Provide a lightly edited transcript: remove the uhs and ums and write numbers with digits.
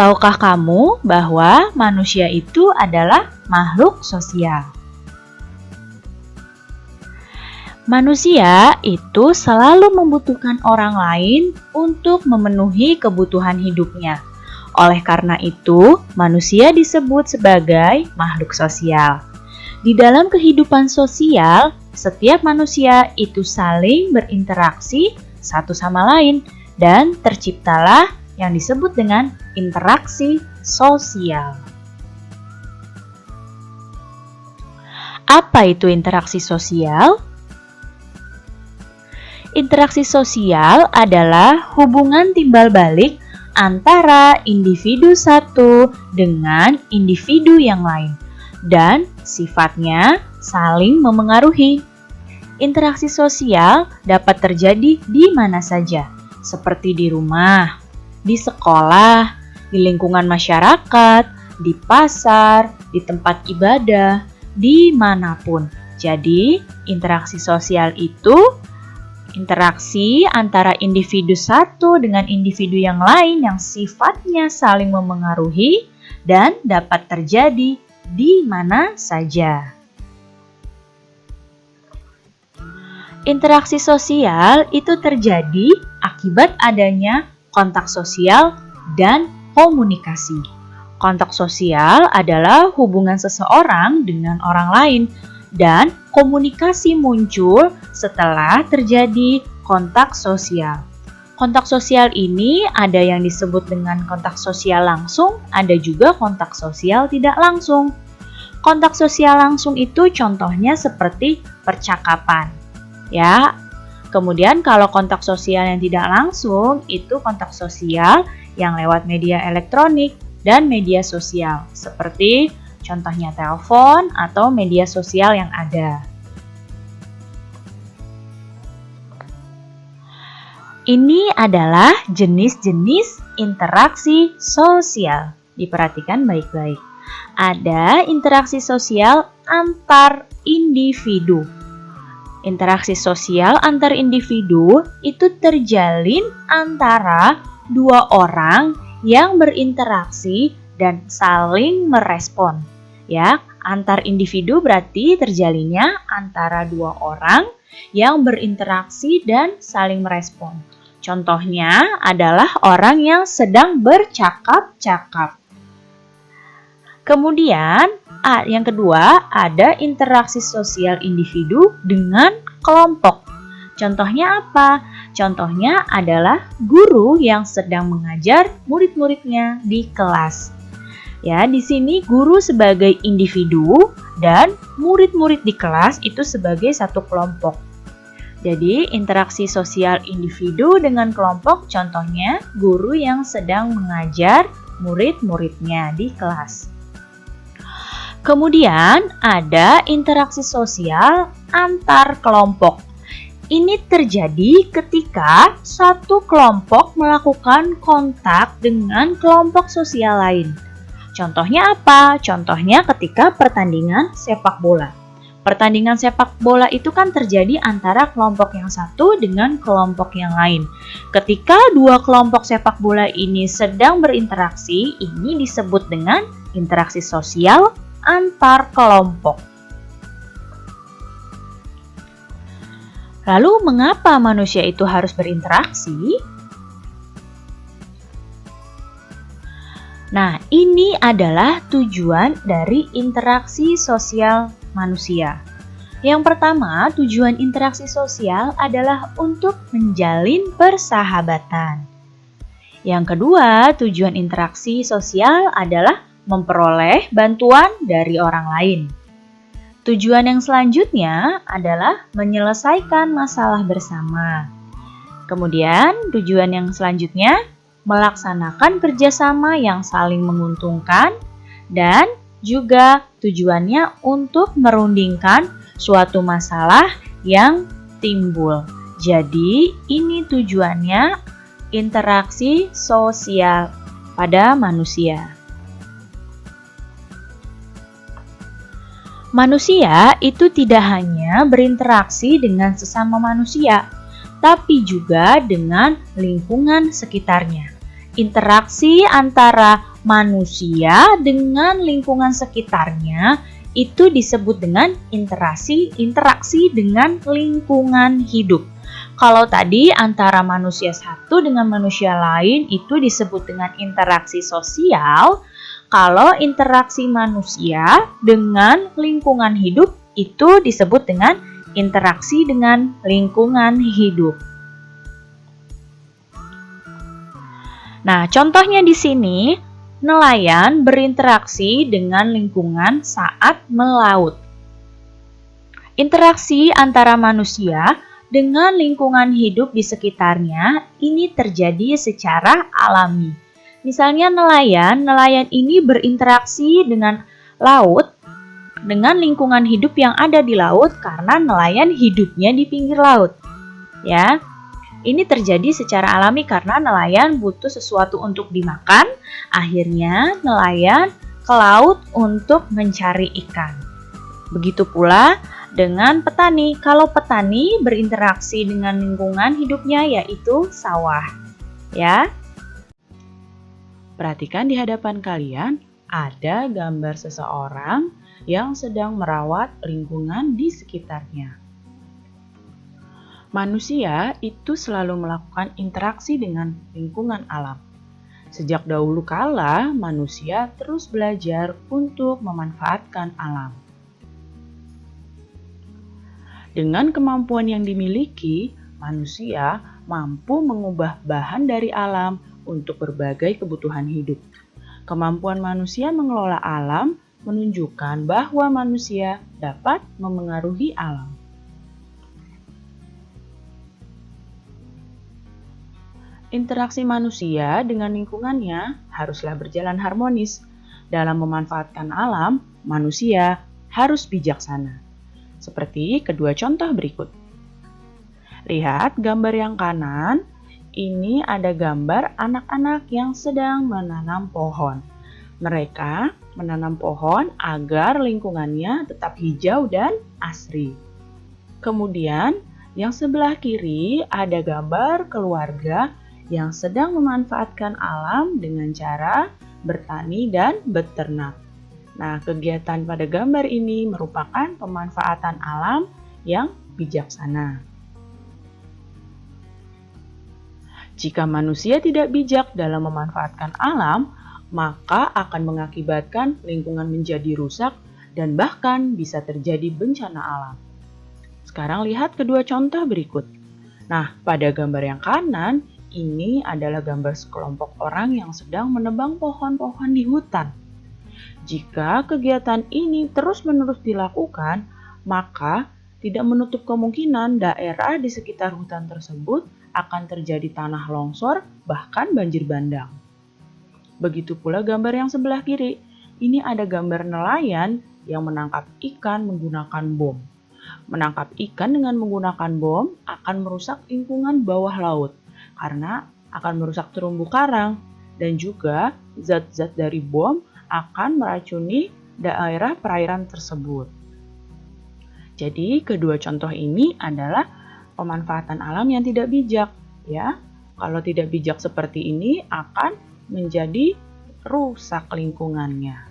Tahukah kamu bahwa manusia itu adalah makhluk sosial? Manusia itu selalu membutuhkan orang lain untuk memenuhi kebutuhan hidupnya. Oleh karena itu, manusia disebut sebagai makhluk sosial. Di dalam kehidupan sosial, setiap manusia itu saling berinteraksi satu sama lain dan terciptalah yang disebut dengan interaksi sosial. Apa itu interaksi sosial? Interaksi sosial adalah hubungan timbal balik antara individu satu dengan individu yang lain dan sifatnya saling memengaruhi. Interaksi sosial dapat terjadi di mana saja, seperti di rumah, di sekolah, di lingkungan masyarakat, di pasar, di tempat ibadah, dimanapun. Jadi, interaksi sosial itu interaksi antara individu satu dengan individu yang lain yang sifatnya saling memengaruhi dan dapat terjadi di mana saja. Interaksi sosial itu terjadi akibat adanya kontak sosial dan komunikasi. Kontak sosial adalah hubungan seseorang dengan orang lain dan komunikasi muncul setelah terjadi kontak sosial. Kontak sosial ini ada yang disebut dengan kontak sosial langsung, ada juga kontak sosial tidak langsung. Kontak sosial langsung itu contohnya seperti percakapan. Ya. Kemudian kalau kontak sosial yang tidak langsung itu kontak sosial yang lewat media elektronik dan media sosial seperti contohnya telepon atau media sosial yang ada. Ini adalah jenis-jenis interaksi sosial. Diperhatikan baik-baik. Ada interaksi sosial antar individu. Interaksi sosial antar individu itu terjalin antara dua orang yang berinteraksi dan saling merespon. Ya, antar individu berarti terjalinnya antara dua orang yang berinteraksi dan saling merespon. Contohnya adalah orang yang sedang bercakap-cakap. Kemudian, yang kedua ada interaksi sosial individu dengan kelompok. Contohnya apa? Contohnya adalah guru yang sedang mengajar murid-muridnya di kelas. Ya, di sini guru sebagai individu dan murid-murid di kelas itu sebagai satu kelompok. Jadi, interaksi sosial individu dengan kelompok contohnya guru yang sedang mengajar murid-muridnya di kelas. Kemudian, ada interaksi sosial antar kelompok. Ini terjadi ketika satu kelompok melakukan kontak dengan kelompok sosial lain. Contohnya apa? Contohnya ketika pertandingan sepak bola. Pertandingan sepak bola itu kan terjadi antara kelompok yang satu dengan kelompok yang lain. Ketika dua kelompok sepak bola ini sedang berinteraksi, ini disebut dengan interaksi sosial antar kelompok. Lalu mengapa manusia itu harus berinteraksi? Nah, ini adalah tujuan dari interaksi sosial manusia. Yang pertama, tujuan interaksi sosial adalah untuk menjalin persahabatan. Yang kedua, tujuan interaksi sosial adalah memperoleh bantuan dari orang lain. Tujuan yang selanjutnya adalah menyelesaikan masalah bersama. Kemudian, tujuan yang selanjutnya melaksanakan kerjasama yang saling menguntungkan dan juga tujuannya untuk merundingkan suatu masalah yang timbul. Jadi, ini tujuannya interaksi sosial pada manusia. Manusia itu tidak hanya berinteraksi dengan sesama manusia, tapi juga dengan lingkungan sekitarnya. Interaksi antara manusia dengan lingkungan sekitarnya itu disebut dengan interaksi dengan lingkungan hidup. Kalau tadi antara manusia satu dengan manusia lain itu disebut dengan interaksi sosial, kalau interaksi manusia dengan lingkungan hidup itu disebut dengan interaksi dengan lingkungan hidup. Nah, contohnya di sini, nelayan berinteraksi dengan lingkungan saat melaut. Interaksi antara manusia dengan lingkungan hidup di sekitarnya ini terjadi secara alami. Misalnya nelayan ini berinteraksi dengan laut, dengan lingkungan hidup yang ada di laut karena nelayan hidupnya di pinggir laut. Ya. Ini terjadi secara alami karena nelayan butuh sesuatu untuk dimakan, akhirnya nelayan ke laut untuk mencari ikan. Begitu pula dengan petani. Kalau petani berinteraksi dengan lingkungan hidupnya yaitu sawah. Ya. Perhatikan di hadapan kalian ada gambar seseorang yang sedang merawat lingkungan di sekitarnya. Manusia itu selalu melakukan interaksi dengan lingkungan alam. Sejak dahulu kala, manusia terus belajar untuk memanfaatkan alam. Dengan kemampuan yang dimiliki, manusia mampu mengubah bahan dari alam untuk berbagai kebutuhan hidup. Kemampuan manusia mengelola alam menunjukkan bahwa manusia dapat memengaruhi alam. Interaksi manusia dengan lingkungannya haruslah berjalan harmonis. Dalam memanfaatkan alam, manusia harus bijaksana. Seperti kedua contoh berikut. Lihat gambar yang kanan, ini ada gambar anak-anak yang sedang menanam pohon. Mereka menanam pohon agar lingkungannya tetap hijau dan asri. Kemudian, yang sebelah kiri ada gambar keluarga yang sedang memanfaatkan alam dengan cara bertani dan beternak. Nah, kegiatan pada gambar ini merupakan pemanfaatan alam yang bijaksana. Jika manusia tidak bijak dalam memanfaatkan alam, maka akan mengakibatkan lingkungan menjadi rusak dan bahkan bisa terjadi bencana alam. Sekarang lihat kedua contoh berikut. Nah, pada gambar yang kanan, ini adalah gambar sekelompok orang yang sedang menebang pohon-pohon di hutan. Jika kegiatan ini terus-menerus dilakukan, maka tidak menutup kemungkinan daerah di sekitar hutan tersebut akan terjadi tanah longsor, bahkan banjir bandang. Begitu pula gambar yang sebelah kiri. Ini ada gambar nelayan yang menangkap ikan menggunakan bom. Menangkap ikan dengan menggunakan bom akan merusak lingkungan bawah laut karena akan merusak terumbu karang dan juga zat-zat dari bom akan meracuni daerah perairan tersebut. Jadi kedua contoh ini adalah pemanfaatan alam yang tidak bijak, ya. Kalau tidak bijak seperti ini akan menjadi rusak lingkungannya.